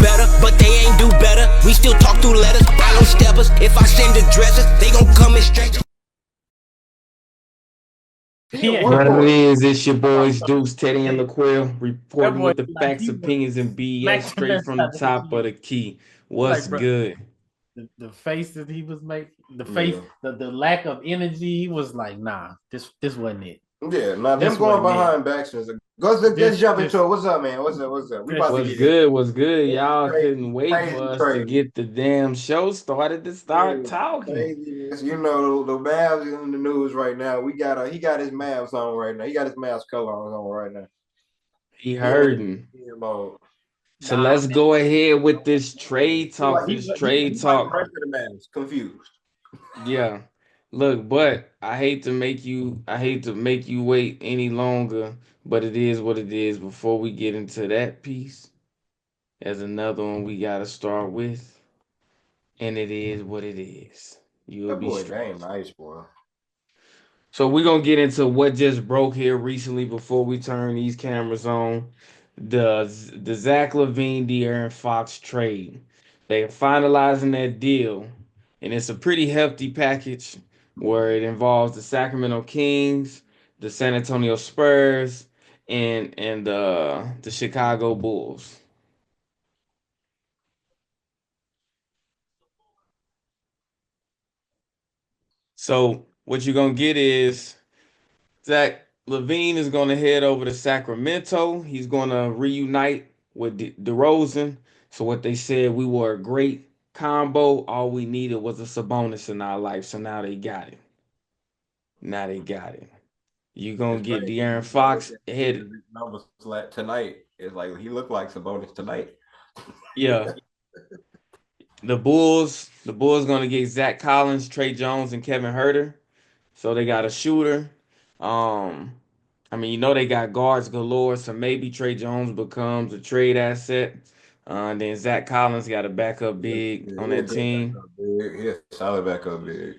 better, but they ain't do better. We still talk through letters. I know steppers. If I send addresses, they gon' come in straight. What it is, it's your boys Deuce, Teddy, and LaQuil reporting with the like facts, he was opinions, and BS smacking the straight mess from the out of his top of shit. the key. He What's like, bro, good? the face that he was making, the face, Yeah. the lack of energy, he was like, nah, this wasn't it. Yeah, now This them going wasn't it. behind backs is let's jump into it. What's up, man? What's up? We about to What's get it. good? What's good? Y'all Crazy, couldn't wait for crazy, us to crazy. get the damn show started to start talking. Craziness. You know, the Mavs in the news right now. He got his Mavs on right now. He got his Mavs color on right now. He He in hurting. the mode. So Nah, let's go ahead with this trade He talk. like This he trade like talk. pressure the Mavs, confused. Yeah. Look, but I hate to make you wait any longer, but it is what it is. Before we get into that piece, there's another one we gotta start with, and it is what it is. You'll That be boy straight. game nice, boy. So we're gonna get into what just broke here recently before we turn these cameras on. The Zach Levine, De'Aaron Fox trade. They are finalizing that deal, and it's a pretty hefty package where it involves the Sacramento Kings, the San Antonio Spurs, and the Chicago Bulls. So what you're gonna get is Zach Levine is going to head over to Sacramento. He's going to reunite with DeRozan. So what they said, we were a great combo. All we needed was a Sabonis in our life. So now they got it. Now they got it. You gonna It's get crazy. De'Aaron I looked Fox at ahead. the numbers tonight. It's like he looked like Sabonis tonight. Yeah, the Bulls gonna get Zach Collins, Trey Jones, and Kevin Herter. So they got a shooter. Um, I mean, you know they got guards galore, so maybe Trey Jones becomes a trade asset. And then Zach Collins got a backup Yeah, big yeah, on he a that great team. backup big. He a solid backup big.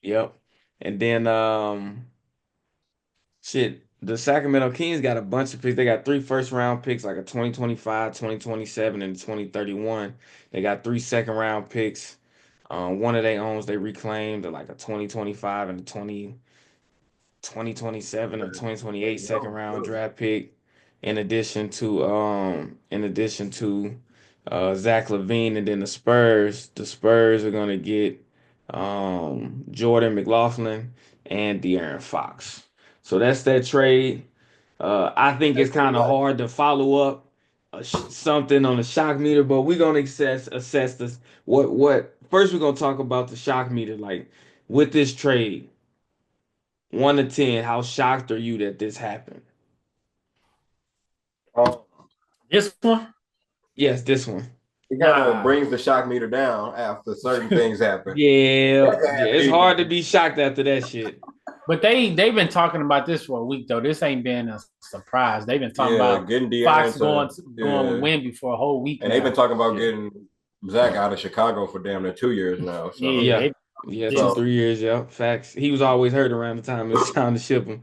Yep. And then shit, the Sacramento Kings got a bunch of picks. They got three first round picks, like a 2025, 2027, and 2031. They got three second round picks. One of their owns they reclaimed, like a 2025 and a 2027 or 2028 second round draft pick, in addition to Zach Levine. And then the Spurs are gonna get Jordan McLaughlin and De'Aaron Fox. So that's that trade. I think it's kind of hard to follow up something on the shock meter, but we're gonna assess this. What first we're gonna talk about the shock meter, like with this trade. 1 to 10, how shocked are you that this happened? Um, this one, Yes, this one. it kind of nah. brings the shock meter down after certain things happen. Yeah, That can yeah, happen it's hard to anytime. be shocked after that shit. But they've been talking about this for a week though. This ain't been a surprise. They've been talking Yeah, about getting Fox De'Aaron going with yeah, Wemby for a whole week and they've been now. talking about Yeah, getting Zach out of Chicago for damn near 2 years now. So, yeah. Yeah, They, yeah, two, this, so 3 years. Yeah, facts. He was always hurt around the time it was time to ship him.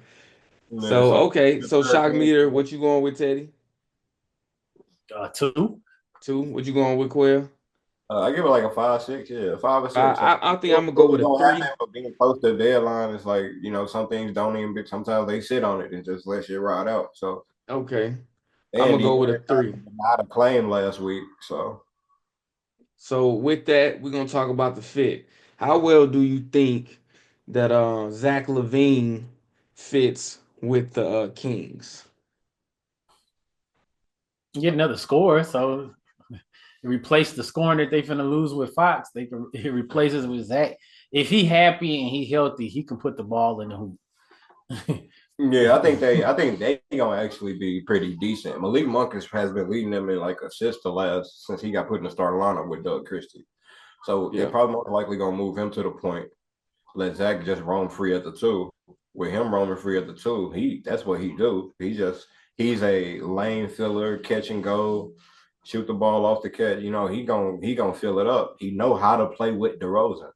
yeah, So so okay, the so third shock thing, meter. What you going with, Teddy? two. Two. What you going with, Quail? I give it like a 5, 6, yeah, 5 or 6. I think I'm gonna go What was with a gonna happen three. for being close to the deadline is like some things don't even. Sometimes they sit on it and just let shit ride out. So Okay, I'm and gonna go with a De'Aaron three. denied a claim last week. So So with that, we're gonna talk about the fit. How well do you think that Zach Levine fits with the Kings? Get another score, so replace the scoring that they finna lose with Fox. They can he replaces with Zach. If he happy and he healthy, he can put the ball in the hoop. yeah, I think they gonna actually be pretty decent. Malik Monk has been leading them in like assists the last since he got put in the starting lineup with Doug Christie. So they Yeah, probably most likely gonna move him to the point. Let Zach just roam free at the two. With him roaming free at the two, that's what he do. He's a lane filler, catch and go, shoot the ball off the catch. He gonna fill it up. He know how to play with DeRozan.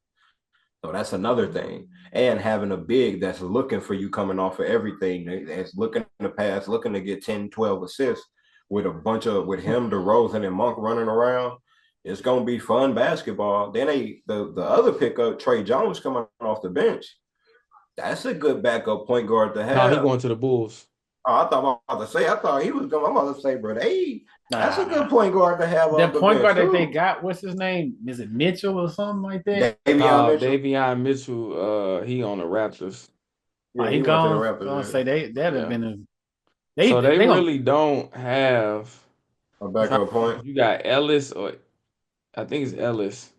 So that's another thing. And having a big that's looking for you coming off of everything, that's looking to pass, looking to get 10, 12 assists. with a bunch of with him, DeRozan, and Monk running around. It's gonna be fun basketball. Then the other pickup, Trey Jones coming off the bench. That's a good backup point guard to No, he have. going to the Bulls. Oh, I thought I was about to say. I thought he was going. I'm about to say, bro, that's a good Nah. point guard to have off That the point bench guard that they too. got, what's his name? Is it Mitchell or something like that? Davion No, Mitchell. Davion Mitchell, he on the Raptors. Oh, Yeah, he he went to the gone. Gonna Raptors. say that'd have Yeah. been a So they they gonna really don't have. A I'm trying backup to think. point. You got Ellis, or I think it's Ellis.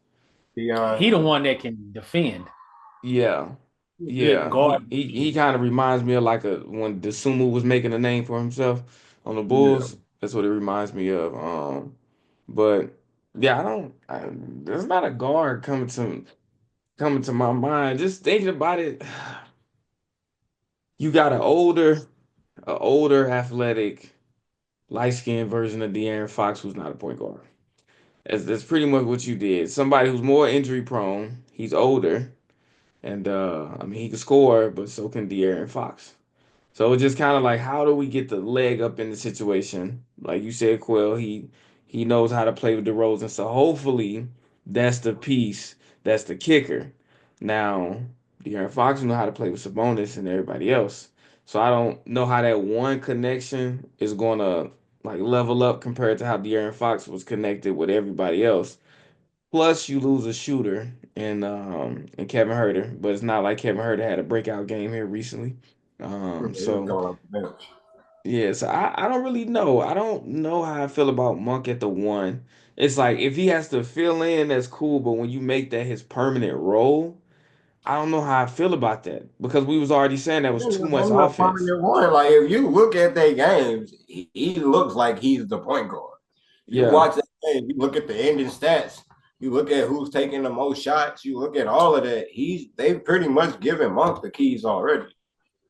he the Dion. one that can defend. Yeah, Good yeah. guard. He kind of reminds me of like a when Desumu was making a name for himself on the Yeah. Bulls. That's what it reminds me of. But yeah, there's not a guard coming to my mind. Just thinking about it, you got a older, athletic, light skinned version of De'Aaron Fox who's not a point guard. That's pretty much what you did. Somebody who's more injury prone. He's older, and I mean he can score, but so can De'Aaron Fox. So it's just kind of like, how do we get the leg up in the situation? Like you said, Quill, he knows how to play with the roles, and so hopefully that's the piece, that's the kicker. Now, De'Aaron Fox know how to play with Sabonis and everybody else. So I don't know how that one connection is gonna like level up compared to how De'Aaron Fox was connected with everybody else. Plus, you lose a shooter in Kevin Herter, but it's not like Kevin Herter had a breakout game here recently. He was So coming off the bench. yeah, so I don't really know. I don't know how I feel about Monk at the one. It's like if he has to fill in, that's cool, but when you make that his permanent role, I don't know how I feel about that because we was already saying that was Yeah, too that's much one of the offense. permanent one. Like if you look at their games, he looks like he's the point guard. You Yeah, watch that game, you look at the ending stats, you look at who's taking the most shots, you look at all of that. They've pretty much given Monk the keys already.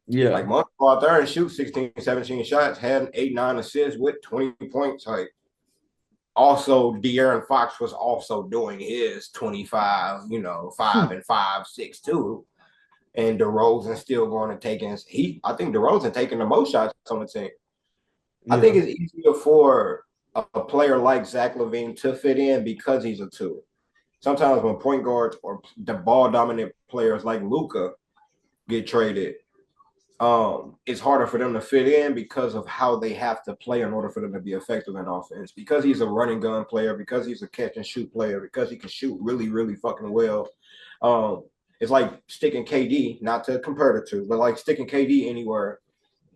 yeah, Like Monk go out there and shoot 16, 17 shots, had 8, 9 assists with 20 points. Like also De'Aaron Fox was also doing his 25, 5 and 5, 6 too. And DeRozan still going to take in. I think DeRozan taking the most shots on the team. I think yeah, it's easier for a player like Zach LaVine to fit in because he's a two. Sometimes when point guards or the ball dominant players like Luka get traded, it's harder for them to fit in because of how they have to play in order for them to be effective in offense. Because he's a running gun player, because he's a catch and shoot player, because he can shoot really, really fucking well. Um, it's like sticking KD, not to compare the two, but like sticking KD anywhere.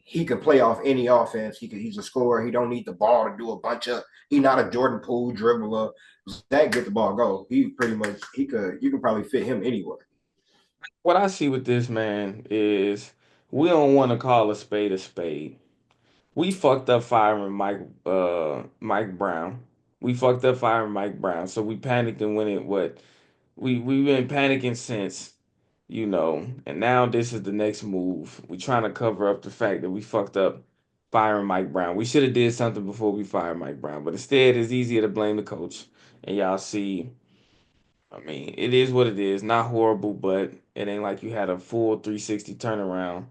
He can play off any offense. He's a scorer. He don't need the ball to do a bunch of. He's not a Jordan Poole dribbler. That get the ball go. He pretty much he could. You can probably fit him anywhere. what I see with this man is we don't want to call a spade a spade. We fucked up firing Mike Brown. We fucked up firing Mike Brown. So we panicked and went it what we've been panicking since, and now this is the next move. We trying to cover up the fact that we fucked up firing Mike Brown. We should have did something before we fired Mike Brown, but instead it's easier to blame the coach. And y'all see, I mean, it is what it is. Not horrible, but it ain't like you had a full 360 turnaround.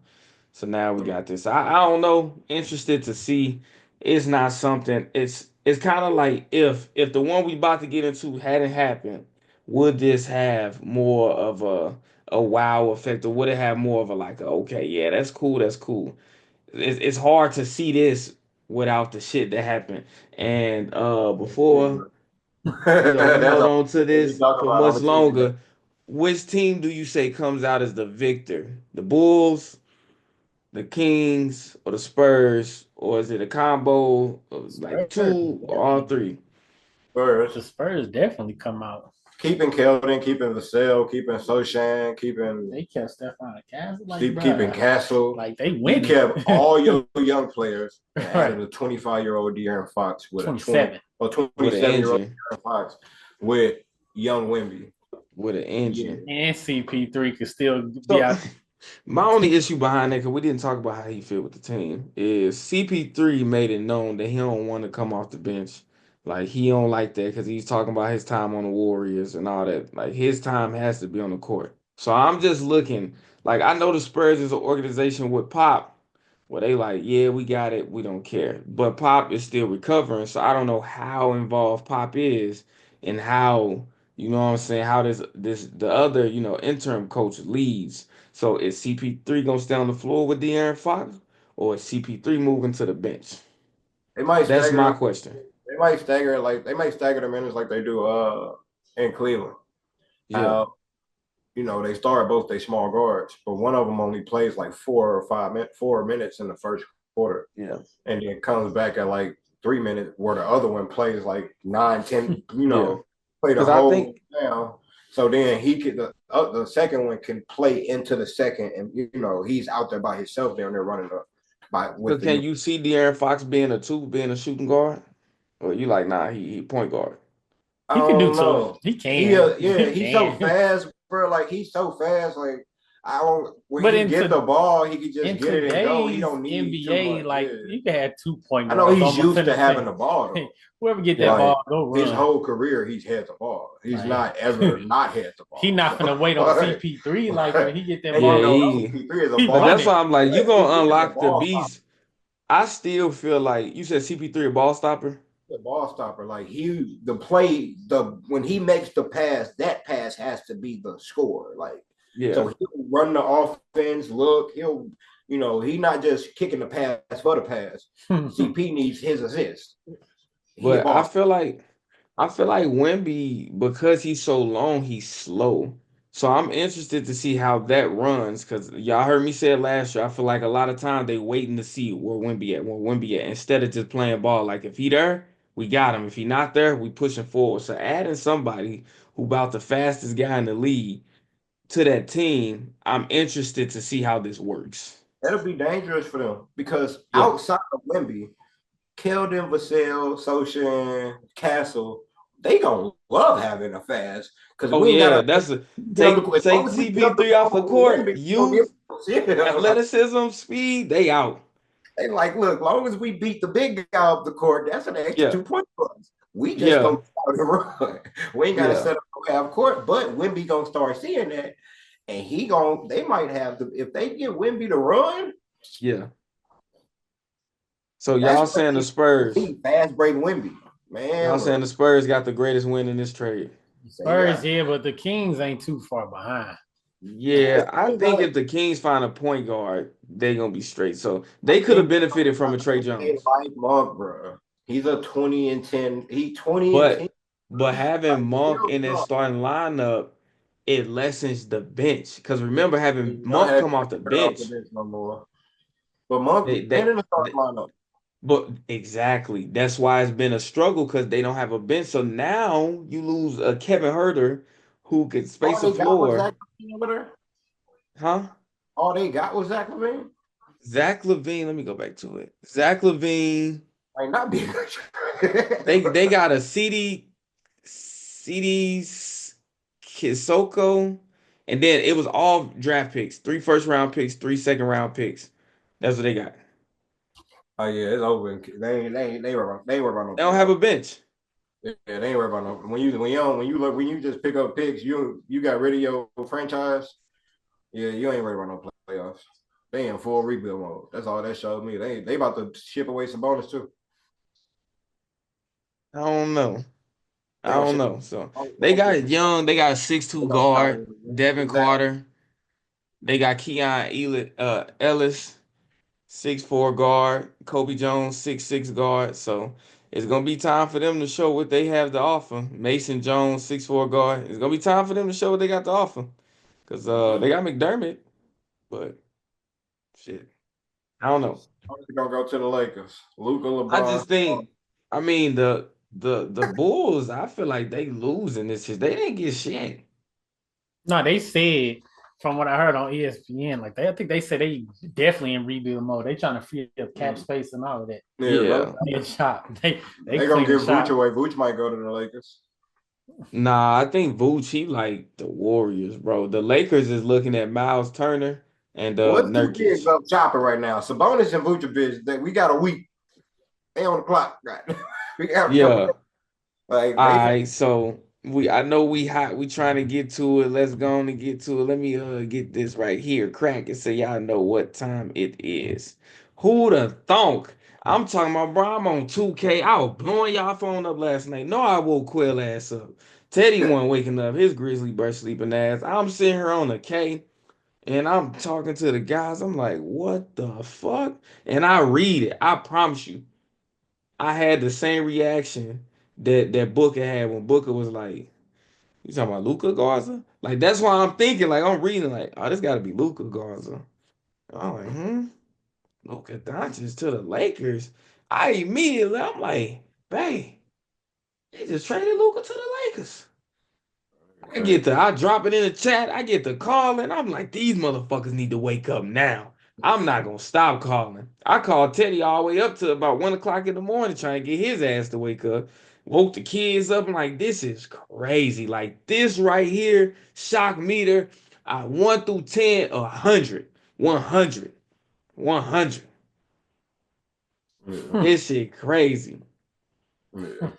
So now we got this. I don't know. Interested to see. It's not something. It's kind of like if the one we about to get into hadn't happened, would this have more of a wow effect, or would it have more of a like okay, yeah, that's cool, that's cool. It's hard to see this without the shit that happened. And before we That's hold all on to we this talk for about. I'm much gonna tell you that. longer, which team do you say comes out as the victor? The Bulls, the Kings, or the Spurs, or is it a combo of like Spurs two or all definitely. three? The First, Spurs definitely come out. keeping Keldon, keeping Vassell, keeping Soshan, keeping They kept Stephon Castle like Steve, keeping bruh, Castle. like they He winning. kept all your young players and Right. added a 25-year-old De'Aaron Fox with a 20 27. or With an 27-year-old engine. De'Aaron Fox with young Wemby. With an Yeah. engine. And CP3 could still be So out. my only issue behind that, because we didn't talk about how he fit with the team, is CP3 made it known that he don't want to come off the bench. Like he don't like that because he's talking about his time on the Warriors and all that. Like his time has to be on the court. So I'm just looking. Like I know the Spurs is an organization with Pop, Well, they like, yeah, we got it. We don't care. But Pop is still recovering, so I don't know how involved Pop is and how, you know what I'm saying, how this the other, interim coach leads. So is CP3 gonna stay on the floor with De'Aaron Fox, or is CP3 moving to the bench? They might That's stagger my them. question. They might stagger the minutes like they do in Cleveland. Yeah, How they start both their small guards, but one of them only plays like 4 minutes in the first quarter, yeah, and then comes back at like 3 minutes, where the other one plays like 9, 10. yeah. Play the Because I whole think, down. So then he could the second one can play into the second, and he's out there by himself down there running up by with cause the. can you see De'Aaron Fox being a two, being a shooting guard? Or you like, nah, he point guard. I He can do don't two. know. He can. He He's so can. fast, bro. Like he's so fast. Like I don't. When But he get the ball, he can just in get it and go. He today's don't need too NBA, much. like Yeah, you can have 2 point I know guards he's almost used in to the having same. the ball though. Whoever get that Yeah. Like ball, go his run. whole career, he's had the ball. He's Like not ever not had the he ball. not So, finna wait on like, CP3. Like when he get that and you Yeah, ball, know, he. CP3 is a he But ball. that's running. why I'm like, you gonna CP3 is a unlock the ball stopper. beast. I still feel like you said CP3 a ball stopper. The ball stopper. Like when he makes the pass, that pass has to be the score. Like so Yeah, he'll run the offense. Look, he not just kicking the pass for the pass. CP needs his assist. He a but I ball. feel like Wemby, because he's so long, he's slow. So I'm interested to see how that runs because y'all heard me say it last year. I feel like a lot of time they waiting to see where Wemby at, instead of just playing ball. Like if he there, we got him. If he not there, we pushing forward. So adding somebody who about the fastest guy in the league to that team, I'm interested to see how this works. That'll be dangerous for them because Yeah. outside of Wemby, Keldon, Vassell, Sochan, Castle, they gonna love having a fast because Oh we ain't yeah, gotta that's a get up the take as long take as we get up the CP3 off the ball with court. Wemby, we gonna get Youth, yeah. Like, athleticism, speed, they out. they like, look, long as we beat the big guy off the court, that's an extra Yeah, 2 points for us. We just yeah, gonna start and run. We ain't gotta yeah, set up no half court, but Wemby gonna start seeing that, and they might have to if they get Wemby to run. yeah. So That's y'all what saying the they Spurs? need, fast break Wemby, Y'all man. saying Look, the Spurs got the greatest win in this trade? say Spurs, yeah. yeah, but the Kings ain't too far behind. Yeah, I think if the Kings find a point guard, they gonna be straight. So they could have benefited from a Trey They Jones, like Monk, bro. He's a 20-10. He 20-10. but having Like, Monk in that starting lineup, it lessens the bench. Because remember, having he's not Monk having come off the off bench, the bench no more. But Monk they been they, in the they starting lineup. but exactly that's why it's been a struggle because they don't have a bench. So now you lose a Kevin Herter who could space All the they got was Zach floor, Levine over there. huh? All they got was Zach Levine. Zach Levine, let me go back to it. Zach Levine, Like not being they got a CD Kisoko, and then it was all draft picks, 3 first round picks, 3 second round picks. That's what they got. Oh yeah, it's over. They were running no They don't have playoffs. a bench. Yeah, they ain't worried about no. When you just pick up picks, you got rid of your franchise. Yeah, you ain't worried about no playoffs. They in full rebuild mode. That's all that showed me. They about to ship away some bonus too. I don't know. They I gonna don't ship. know. So They they got Young. They got a 6'2" gonna start guard, Devin exactly. Carter. They got Ellis, 6'4" guard, Kobe Jones, 6'6" guard. So it's gonna be time for them to show what they have to offer. Mason Jones, 6'4" guard. It's gonna be time for them to show what they got to offer. Cause they got McDermott, but shit, I don't know. They're gonna go to the Lakers. Luka, I LeBron. just think, I mean, the Bulls. I feel like they losing this shit. They didn't get shit. No, they said from what I heard on ESPN, I think they said they definitely in rebuild mode. They trying to free up cap space and all of that. Yeah, Yeah. Clean shop. They gonna clean the give Vooch shop. away. Vooch might go to the Lakers. Nah, I think Vooch, he like the Warriors, bro. The Lakers is looking at Miles Turner and Well, it's two bigs Nurkic. up chopping right now. Sabonis and Vucevic. That we got a week. They on the clock. Right? We got a couple. Yeah. Like All they. right. So I know we hot. We trying to get to it. Let's go on and get to it. Let me get this right here. Crack it so y'all know what time it is. Who the thunk? I'm talking about, bro. I'm on 2K. I was blowing y'all phone up last night. No, I woke Quill ass up. Teddy wasn't waking up. His grizzly bear sleeping ass. I'm sitting here on the K. And I'm talking to the guys. I'm like, what the fuck? And I read it. I promise you, I had the same reaction that Booker had when Booker was like, "You talking about Luka Garza?" Like that's why I'm thinking. Like I'm reading. Like, oh, this got to be Luka Garza. I'm like, Luka Doncic to the Lakers. I'm like, babe, they just traded Luka to the Lakers. I drop it in the chat. I get the call, and I'm like, these motherfuckers need to wake up now. I'm not gonna stop calling. I called Teddy all the way up to about 1 o'clock in the morning trying to get his ass to wake up. Woke the kids up. I'm like, this is crazy. Like this right here, shock meter, 1 through 10, 100, 100, 100. Yeah. This shit crazy. Yeah.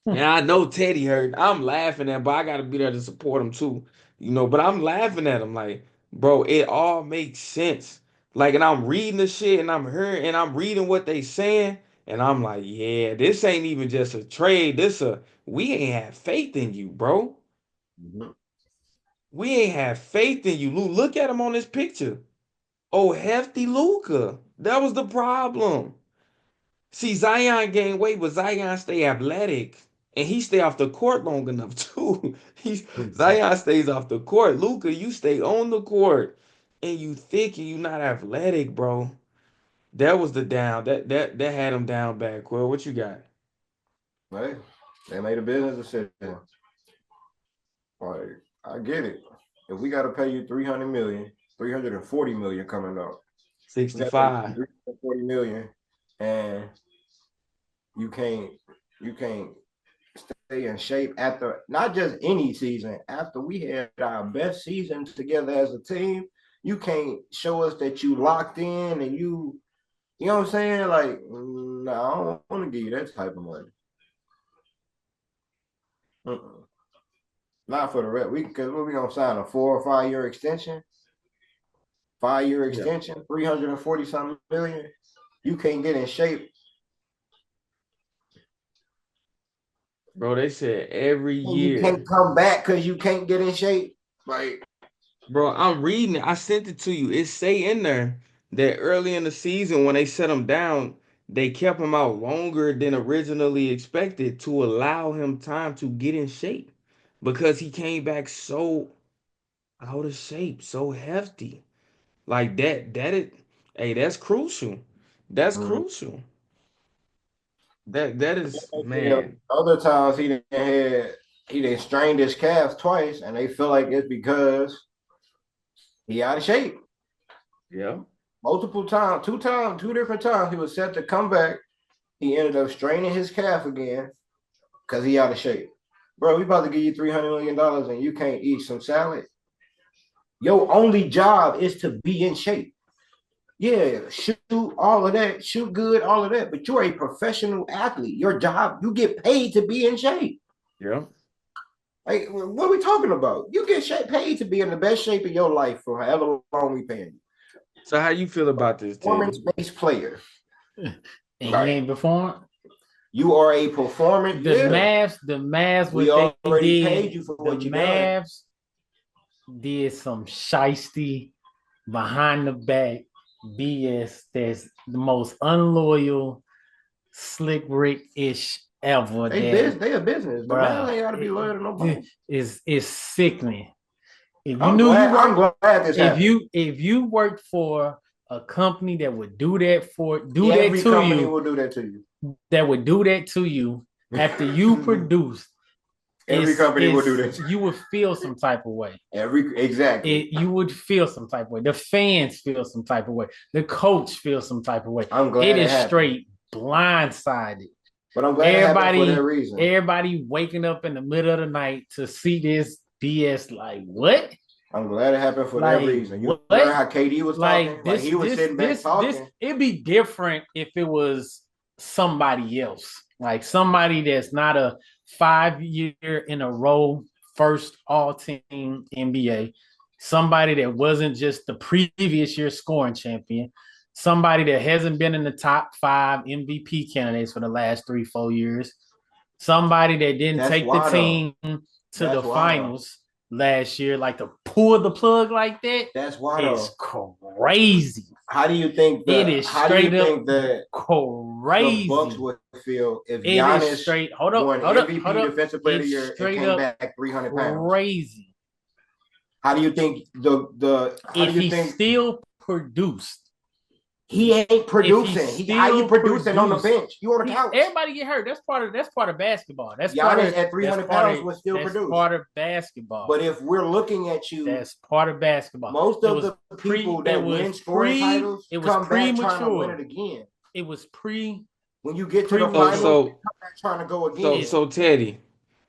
And I know Teddy hurt. I'm laughing at, but I gotta be there to support him too. But I'm laughing at him like, bro, it all makes sense. Like, and I'm reading the shit and I'm hearing and I'm reading what they saying, and I'm like, yeah, this ain't even just a trade. We ain't have faith in you, bro. Mhm. We ain't have faith in you. Look at him on this picture. Oh, hefty Luca. That was the problem. See, Zion gained weight, but Zion stay athletic. And he stay off the court long enough too. Zion stays off the court. Luca, you stay on the court. And you thick and you not athletic, bro. That was the down. That had him down bad. Quill, what you got? Hey, they made a business decision. Like, I get it. If we gotta pay you 300 million, 340 million coming up. We gotta pay you 65. 340 million, and you can't stay in shape after not just any season. After we had our best season together as a team, you can't show us that you locked in and you know what I'm saying? Like, no, I don't want to give you that type of money. Mm-mm. Not for the rest. Because we gonna sign a 4 or 5 year extension. 5 year Yeah. extension, 340 something million. You can't get in shape. Bro, they said every You year. can't come back because you can't get in shape. Like, Bro, I'm reading it. I sent it to you. It say in there that early in the season when they set him down, they kept him out longer than originally expected to allow him time to get in shape because he came back so out of shape, so hefty. Like hey, that's crucial. That's mhm. crucial. That is, Yeah, man. other times he done strained his calf twice, and they feel like it's because he out of shape. Yeah. Multiple times, two different times, he was set to come back. He ended up straining his calf again because he out of shape. Bro, we about to give you $300 million and you can't eat some salad. Your only job is to be in shape. Yeah, shoot all of that, shoot good, all of that, but you're a professional athlete. Your job, you get paid to be in shape. Yeah. Like, what are we talking about? You get paid to be in the best shape of your life for however long we paying you. So how you feel about this, Teddy? Performance-based player. And Right. he ain't performed. You are a performance. The Mavs, We what they already did, paid you for what the you done. Mavs did some shiesty behind the back BS that's the most unloyal, slick Rick-ish ever. They a business. The man ain't got to be Bruh, loyal to nobody. is sickening. If you I'm knew glad, you I'm worked, glad this happened. if you worked for a company that would do that Every to company you, will do that to you. that would do that to you after you produced, Every company will do that. you would feel some type of way. Exactly. You would feel some type of way. The fans feel some type of way. The coach feels some type of way. I'm glad it it is happened. Straight blindsided. But I'm glad it happened for that reason. Everybody waking up in the middle of the night to see this BS. Like, what? I'm glad it happened for that reason. You what? heard how KD was talking? Like he was sitting back talking. It'd be different if it was somebody else. Like somebody that's not a 5-year in a row first all-team NBA. Somebody that wasn't just the previous year scoring champion. somebody that hasn't been in the top 5 MVP candidates for the last 3-4 years, somebody that didn't That's take the why, though. team to That's the why, finals last year, like to pull the plug like that. That's why, It's though. crazy. How do you think It is how do you straight up think that crazy. the Bucks would feel if It is Giannis straight. won MVP Defensive Player of the Year and came back 300 pounds? Crazy. How do you think if he still produced? He ain't producing. How you producing on the bench? You on the couch. Everybody get hurt. That's part of basketball. That's Giannis part of, at 300 pounds will still produce. That's part of basketball. But if we're looking at you, that's part of basketball. Most of the people that win scoring titles come back trying to win it again. It was when you get to the finals, come back trying to go again. So Teddy,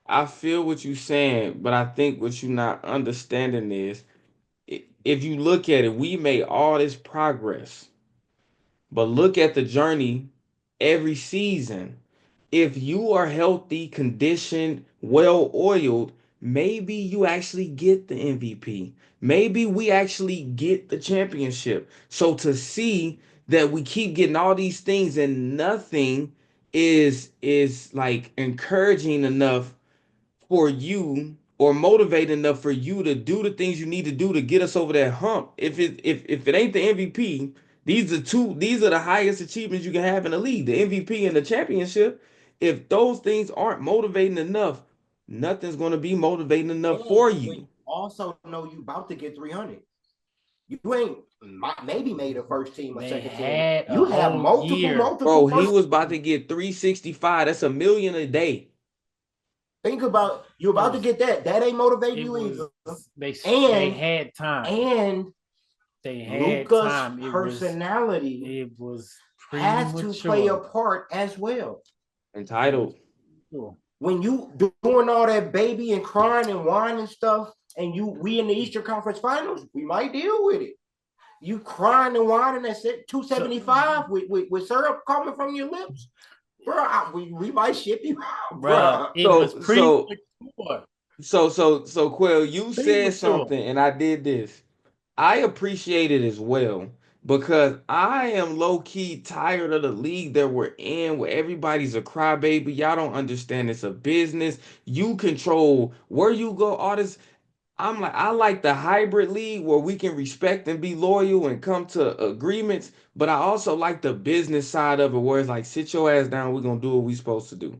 I feel what you're saying, but I think what you're not understanding is, if you look at it, we made all this progress. But look at the journey every season. If you are healthy, conditioned, well oiled, maybe you actually get the MVP. Maybe we actually get the championship. So to see that we keep getting all these things and nothing is like encouraging enough for you or motivating enough for you to do the things you need to do to get us over that hump. If it ain't the MVP, these are the highest achievements you can have in the league, the MVP and the championship. If those things aren't motivating enough, nothing's going to be motivating enough for you. Also know you about to get 300. You ain't maybe made a first team or second team. You have multiple. Bro, he was about to get 365. That's $1 million a day. Think about you about to get that. That ain't motivating you either. They had time. And they had Luka's time. Personality was has to play a part as well. Entitled. When you doing all that baby and crying and whining and stuff, and we in the Eastern Conference Finals, we might deal with it. You crying and whining at 275 with syrup coming from your lips. Bro, we might ship you, bro. So Quell, you said something, and I did this. I appreciate it as well because I am low key tired of the league that we're in, where everybody's a crybaby. Y'all don't understand it's a business. You control where you go. All this. I like the hybrid league where we can respect and be loyal and come to agreements, but I also like the business side of it where it's like, sit your ass down, we're gonna do what we supposed to do.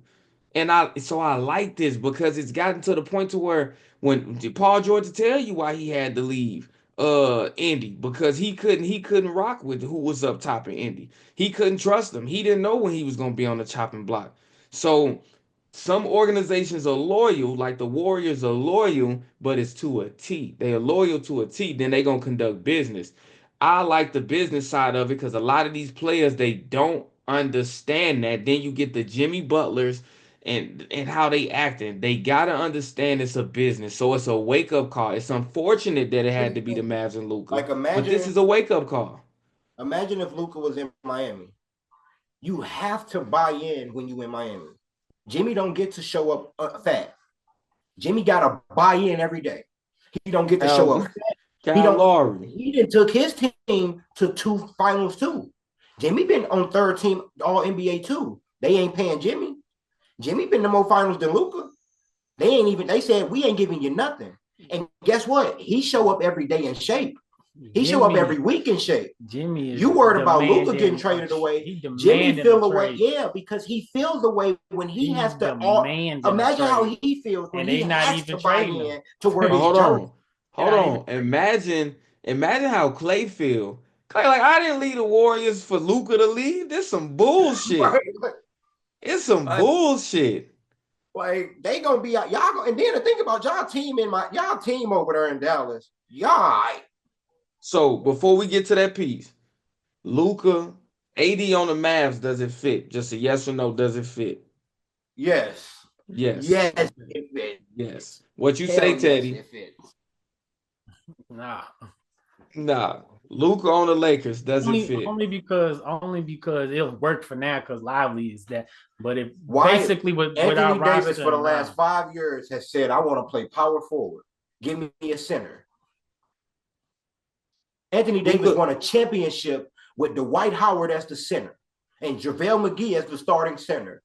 And I like this because it's gotten to the point to where when Paul George tell you why he had to leave Indy, because he couldn't rock with who was up top in Indy. He couldn't trust them. He didn't know when he was gonna be on the chopping block. So some organizations are loyal, like the Warriors are loyal, but it's to a T. They are loyal to a T, then they gonna conduct business. I like the business side of it because a lot of these players, they don't understand that. Then you get the Jimmy Butlers and how they acting. They gotta understand it's a business. So it's a wake-up call. It's unfortunate that it had to be the Mavs and Luka. But this is a wake-up call. Imagine if Luka was in Miami. You have to buy in when you in Miami. Jimmy don't get to show up fat. Jimmy got to buy in every day. He don't get to show up fat. He done took his team to 2 finals too. Jimmy been on 3rd team All NBA too. They ain't paying Jimmy. Jimmy been to more finals than Luka. They said we ain't giving you nothing. And guess what? He show up every day in shape. He show up every week in shape. Jimmy you worried about Luka getting traded away. Jimmy feel the way, because he feels the way when he has to. Imagine how he feels when he has to buy in to where he's Hold on. Imagine how Clay feel. Clay, like, I didn't leave the Warriors for Luka to leave. This some bullshit. Right? It's some bullshit. Like, they gonna be out. Y'all and then to think about y'all team over there in Dallas. Y'all. So before we get to that piece, Luka, AD on the Mavs, does it fit? Just a yes or no, does it fit? Yes. Yes. Yes, it fits. Yes. What you say, Teddy? Yes, it fits. Nah. Luka on the Lakers, does it fit? Only because it'll work for now because Lively is that. But if basically with Anthony Davis for the last 5 years has said, I want to play power forward. Give me a center. Anthony Davis won a championship with Dwight Howard as the center and JaVale McGee as the starting center.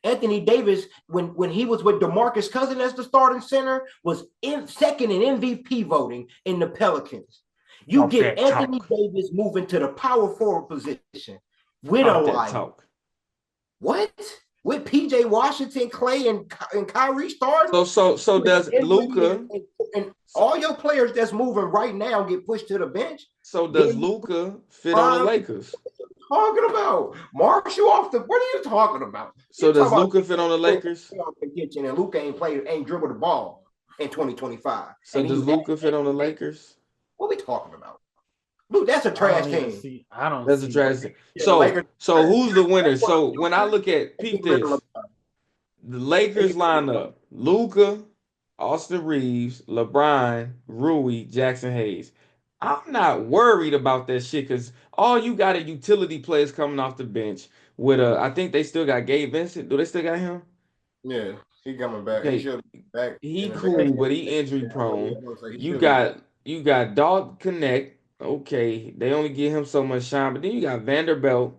Anthony Davis, when he was with DeMarcus Cousins as the starting center, was second in MVP voting in the Pelicans. You Talk get that Anthony talk. Davis moving to the power forward position with Talk a that talk. what? With PJ Washington, Clay, and Kyrie starting? So does Dinwiddie Luka? and all your players that's moving right now get pushed to the bench. So does Then Luka fit on the Lakers? talking about march you off the what are you talking about? So does Luka fit on the Lakers? Kitchen and Luka ain't dribbled the ball in 2025. So does Luka fit on the Lakers? What we talking about? Luke, that's a trash team. I don't. That's a trash team. So who's the winner? So when I look at peep this, the Lakers lineup: Luka, Austin Reeves, LeBron, Rui, Jackson Hayes. I'm not worried about that shit because all you got are utility players coming off the bench. With I think they still got Gabe Vincent. Do they still got him? Yeah, he coming back. Okay. He should be back. He cool, but he injury prone. You got Dog Connect. Okay, they only give him so much shine, but then you got Vanderbilt,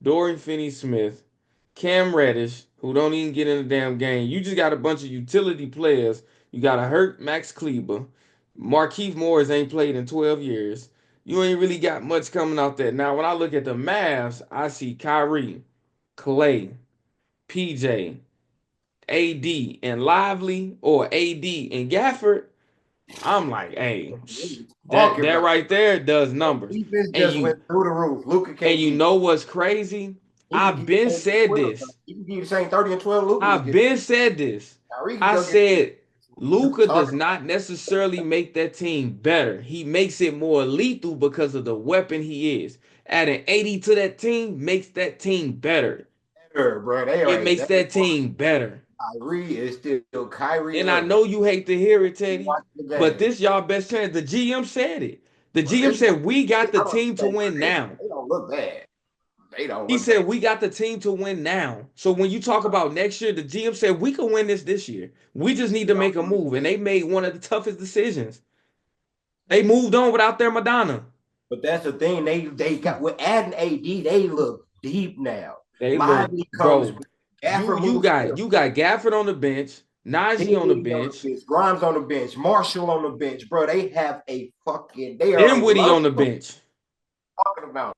Dorian Finney-Smith, Cam Reddish, who don't even get in the damn game. You just got a bunch of utility players. You got a hurt Max Kleber. Markieff Morris ain't played in 12 years. You ain't really got much coming out there. Now, when I look at the Mavs, I see Kyrie, Clay, PJ, AD, and Lively, or AD and Gafford. I'm like, hey, that right there does numbers. Defense just went through the roof. Luka can't. And you know what's crazy? I've been said this. You can give the same 30 and 12. Luka. I've been said this. I said Luka does not necessarily make that team better. He makes it more lethal because of the weapon he is. Adding 80 to that team makes that team better. Bro. It makes that team better. Kyrie is still Kyrie. And I know you hate to hear it, Teddy, but this y'all best chance. The GM said it. The GM said we got the team to win now. They don't look bad. He said we got the team to win now. So when you talk about next year, the GM said we can win this year. We just need to make a move, and they made one of the toughest decisions. They moved on without their Madonna. But that's the thing. They got with adding AD. They look deep now. They look, bro. You got Gafford on the bench, Najee on the bench, Grimes on the bench, Marshall on the bench, bro. They have a fucking. Dinwiddie on the bench. Talking about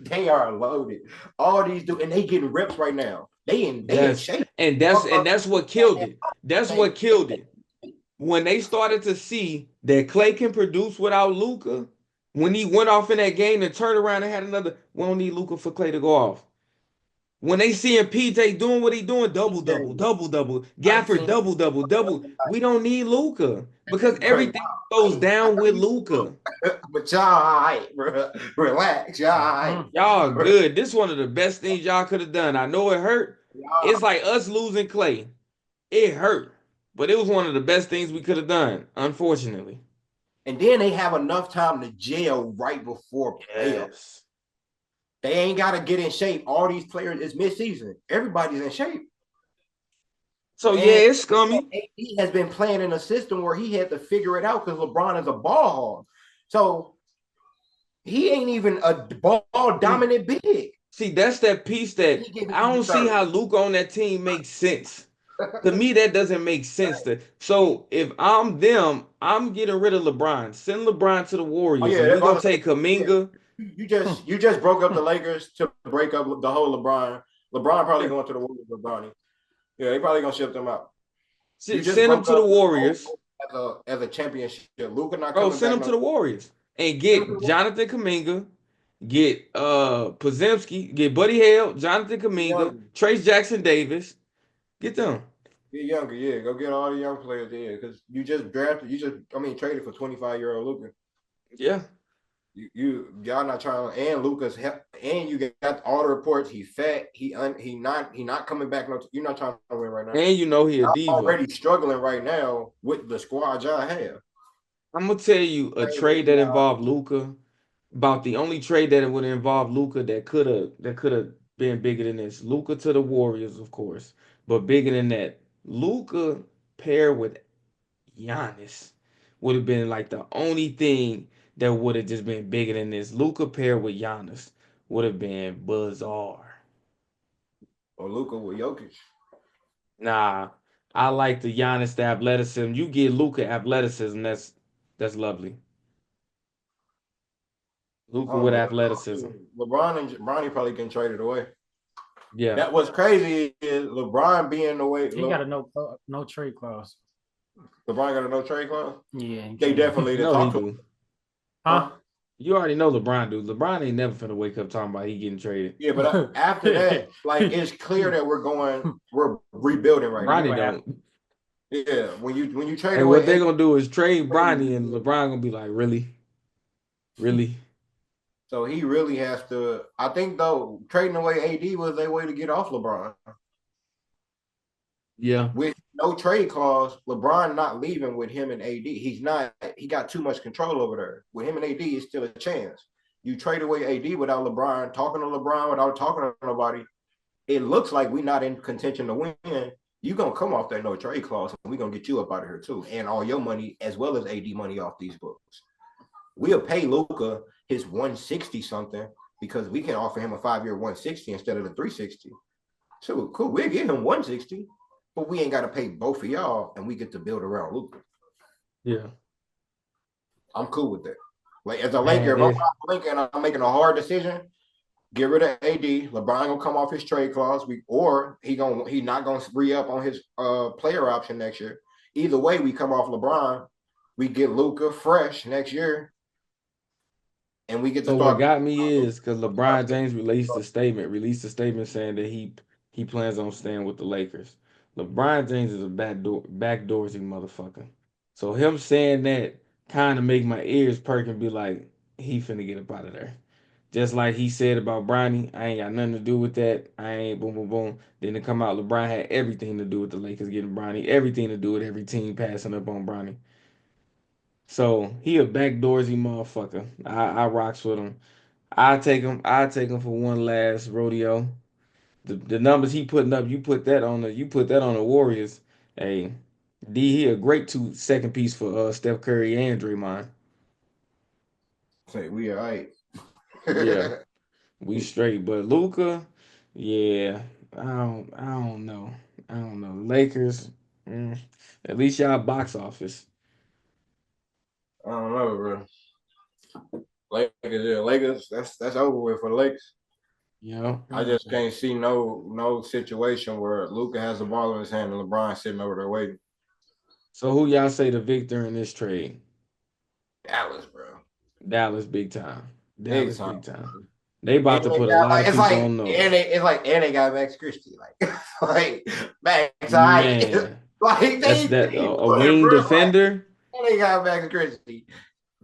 they are loaded. All these dudes, and they getting reps right now. They in shape. And that's what killed it. That's what killed it. When they started to see that Clay can produce without Luka, when he went off in that game and turned around and had another, we don't need Luka for Clay to go off. When they seeing PJ doing what he doing, double, Gafford double. We don't need Luka because everything goes down with Luka. But y'all all right, bro. Relax, y'all all right. Y'all good. This is one of the best things y'all could have done. I know it hurt. It's like us losing Clay. It hurt, but it was one of the best things we could have done, unfortunately. And then they have enough time to gel right before playoffs. They ain't got to get in shape. All these players, it's midseason. Everybody's in shape. So, it's scummy. AD has been playing in a system where he had to figure it out because LeBron is a ball hog. So, he ain't even a ball-dominant big. See, that's that piece that I don't see how Luka on that team makes sense. To me, that doesn't make sense. So, if I'm them, I'm getting rid of LeBron. Send LeBron to the Warriors. We're going to take Kuminga. You just broke up the Lakers to break up the whole LeBron. LeBron probably going to the Warriors with Bronny. Yeah, they probably gonna ship them out. Send them to the Warriors as a championship. Luka not coming back. Send them to the Warriors and get Jonathan Kuminga, get Podziemski, get Buddy Hale, Jonathan Kuminga, Trace Jackson Davis. Get them. Get younger, yeah. Go get all the young players there because you just traded for 25-year-old Luka. Yeah. Y'all not trying, and Luka's and you got all the reports. He's fat. He not coming back. You're not trying to win right now. And you know he a diva. Already struggling right now with the squad y'all have. I'm gonna tell you a trade that involved Luka. About the only trade that would involve Luka that could have been bigger than this. Luka to the Warriors, of course, but bigger than that. Luka paired with Giannis would have been like the only thing that would have just been bigger than this. Luka paired with Giannis would have been bizarre. Or Luka with Jokic. Nah, I like the Giannis the athleticism. You get Luka athleticism, that's lovely. I Luka don't with know. athleticism. LeBron and Bronny probably can trade it away. Yeah. That was crazy is LeBron being the way He got a no trade clause. LeBron got a no trade clause. Yeah, he They can't. definitely You didn't know he talk to him. do. Huh? You already know LeBron do. LeBron ain't never finna wake up talking about he getting traded. Yeah, but after that, like it's clear that we're rebuilding right now. Bronny don't. Yeah, when you trade And what they away gonna do is trade AD, Bronny and LeBron gonna be like, really? Really? so he really has to. I think though trading away AD was their way to get off LeBron. Yeah. With no trade clause, LeBron not leaving with him and AD. He's not. He got too much control over there. With him and AD, it's still a chance. You trade away AD without LeBron, talking to LeBron without talking to nobody. It looks like we're not in contention to win. You're gonna come off that no trade clause, and we're gonna get you up out of here too, and all your money as well as AD money off these books. We'll pay Luka his 160 something because we can offer him a 5-year 160 instead of the 360. So cool, we'll give him 160, but we ain't got to pay both of y'all, and we get to build around Luka. Yeah. I'm cool with that. Like as a Man, Laker, if I'm not Laker and I'm making a hard decision, get rid of AD. LeBron gonna come off his trade clause. He not gonna re up on his player option next year. Either way, we come off LeBron. We get Luka fresh next year, and we get to so what start. got me is because LeBron James released a statement saying that he plans on staying with the Lakers. LeBron James is a backdoorsy motherfucker. So him saying that kind of make my ears perk and be like, he finna get up out of there. Just like he said about Bronny, I ain't got nothing to do with that. I ain't boom boom boom. Then to come out, LeBron had everything to do with the Lakers getting Bronny, everything to do with every team passing up on Bronny. So he a backdoorsy motherfucker. I rocks with him. I take him for one last rodeo. The numbers he putting up, you put that on the Warriors. Hey, D he a great second piece for Steph Curry and Draymond. Say we all right. Yeah, we straight. But Luca, yeah, I don't know. I don't know. Lakers, mm, at least y'all box office. I don't know, bro. Lakers. That's over with for the Lakers. You know. I just can't see no situation where Luka has the ball in his hand and LeBron sitting over there waiting. So who y'all say the victor in this trade? Dallas, bro. Dallas big time. Big Dallas time. big time. They about And to they put a got, lot like, of it's people like on notice. and they got Max Christie. Like like Max, Man, like that's they that a good, wing bro. Like, defender. and they got Max Christie.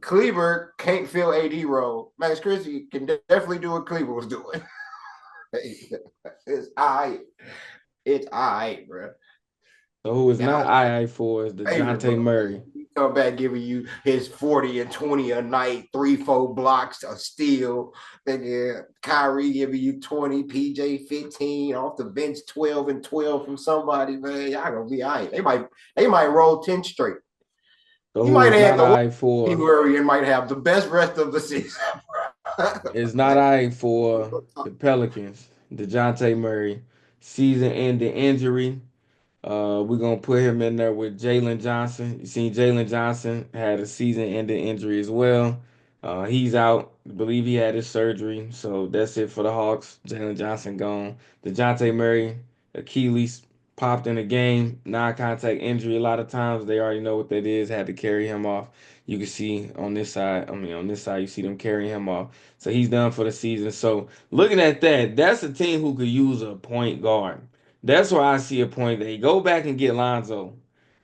Cleaver can't fill AD role. Max Christie can definitely do what Cleaver was doing. It's all right. It's all right, bro. So who is not Dallas II for is the favorite, Dejounte bro. Murray. He come back giving you his 40 and 20 a night, 3-4 blocks, a steal. Then Kyrie giving you 20, PJ 15, off the bench 12 and 12 from somebody, man. Y'all gonna be all right. They might roll 10 straight. So He who might is have not the I for February and might have the best rest of the season. is not I for the Pelicans. Dejounte Murray. Season ending injury. We're gonna put him in there with Jalen Johnson. You seen Jalen Johnson had a season-ending injury as well. He's out. I believe he had his surgery, so that's it for the Hawks. Jalen Johnson gone. DeJounte Murray, Achilles popped in the game, non-contact injury. A lot of times they already know what that is. Had to carry him off. You can see on this side. I mean, on this side, you see them carrying him off. So he's done for the season. So looking at that, that's a team who could use a point guard. That's why I see a point there. Go back and get Lonzo.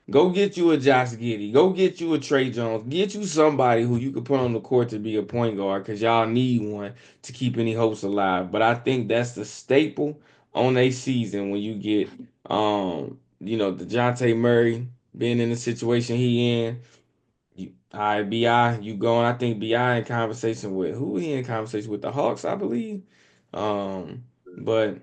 Go get you a Josh Giddey. Go get you a Trey Jones. Get you somebody who you could put on the court to be a point guard because y'all need one to keep any hopes alive. But I think that's the staple on a season when you get the DeJounte Murray being in the situation he in. All right, BI, you going. I think BI in conversation with who he in conversation with the Hawks, I believe. But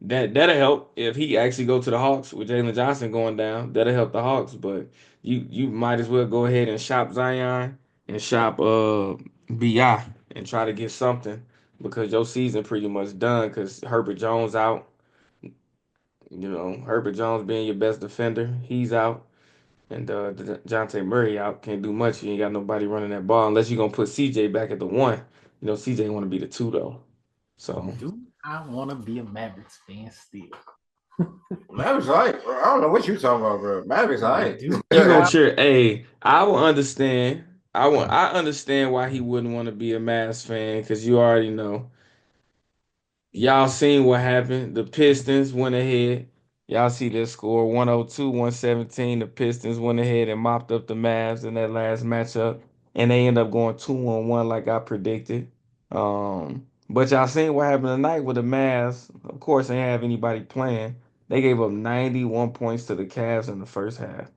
that'll help if he actually go to the Hawks with Jalen Johnson going down. That'll help the Hawks, but you might as well go ahead and shop Zion and shop BI and try to get something because your season pretty much done because Herbert Jones out. You know, Herbert Jones being your best defender, he's out. And Dejounte Murray out. Can't do much. You ain't got nobody running that ball unless you're gonna put CJ back at the one. You know, CJ want to be the two though. So Do I want to be a Mavericks fan still? Mavericks hype. I don't know what you talking about, bro. Mavericks hype. Do you gonna I- cheer? Hey, I will understand. I understand why he wouldn't want to be a Mavs fan because you already know. Y'all seen what happened. The Pistons went ahead. Y'all see their score 102, 117. The Pistons went ahead and mopped up the Mavs in that last matchup. And they end up going 2-1 like I predicted. But y'all seen what happened tonight with the Mavs. Of course, they didn't have anybody playing. They gave up 91 points to the Cavs in the first half.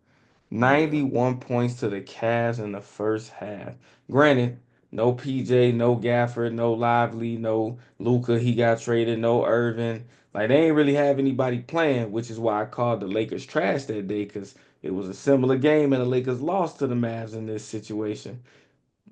Yeah. 91 points to the Cavs in the first half. Granted, no PJ, no Gafford, no Lively, no Luka, he got traded, no Irvin. Like they ain't really have anybody playing, which is why I called the Lakers trash that day because it was a similar game and the Lakers lost to the Mavs in this situation,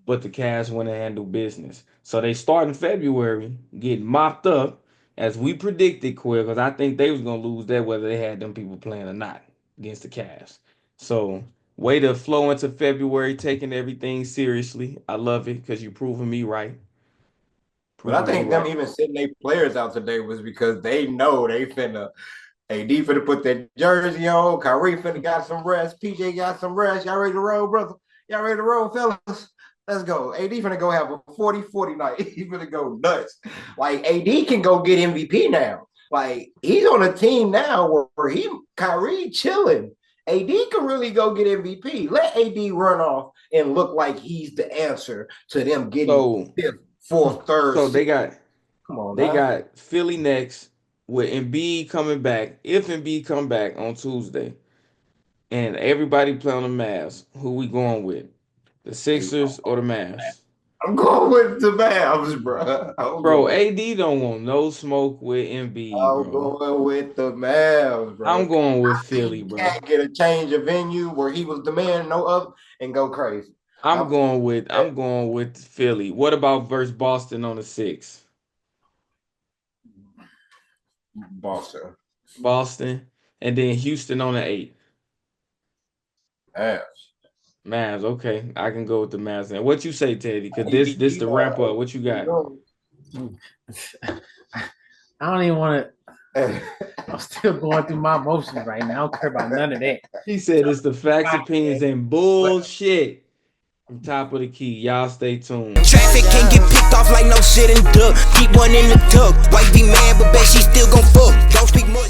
but the Cavs went and handled business. So they start in February, getting mopped up as we predicted, Quill, because I think they was gonna lose that whether they had them people playing or not against the Cavs. So way to flow into February, taking everything seriously. I love it because you proving me right. But I Proving me think them right. even sitting their players out today was because they know they finna AD finna put that jersey on. Kyrie finna got some rest. PJ got some rest. Y'all ready to roll, brother? Y'all ready to roll, fellas? Let's go. AD finna go have a 40-40 night. He finna go nuts. Like AD can go get MVP now. Like he's on a team now where Kyrie chilling. AD can really go get MVP. Let AD run off and look like he's the answer to them getting So fifth, fourth, third. so they Sixth. got Come on, they now. got Philly next with Embiid coming back. If Embiid come back on Tuesday and everybody play on the Mavs, who we going with? The Sixers or the Mavs? I'm going with the Mavs, bro. Bro, AD don't want no smoke with Embiid, I'm bro. going with the Mavs, I'm bro. going with I Philly, think bro. Cat get a change of venue where he was the man, no other, and go crazy. I'm I'm going with I'm going with Philly. What about versus Boston on the 6th? Boston. Boston, and then Houston on the 8th. Mavs. Mavs, okay. I can go with the Mavs. And what you say, Teddy? Because this He, the wrap up. What you got? I don't even want to. I'm still going through my emotions right now. I don't care about none of that. He said it's the facts, opinions, and bullshit. From top of the key. Y'all stay tuned. Traffic can't get picked off like no shit and duck. Keep one in the tuck. Wife be mad, but bet she still gon' fuck. Don't speak much.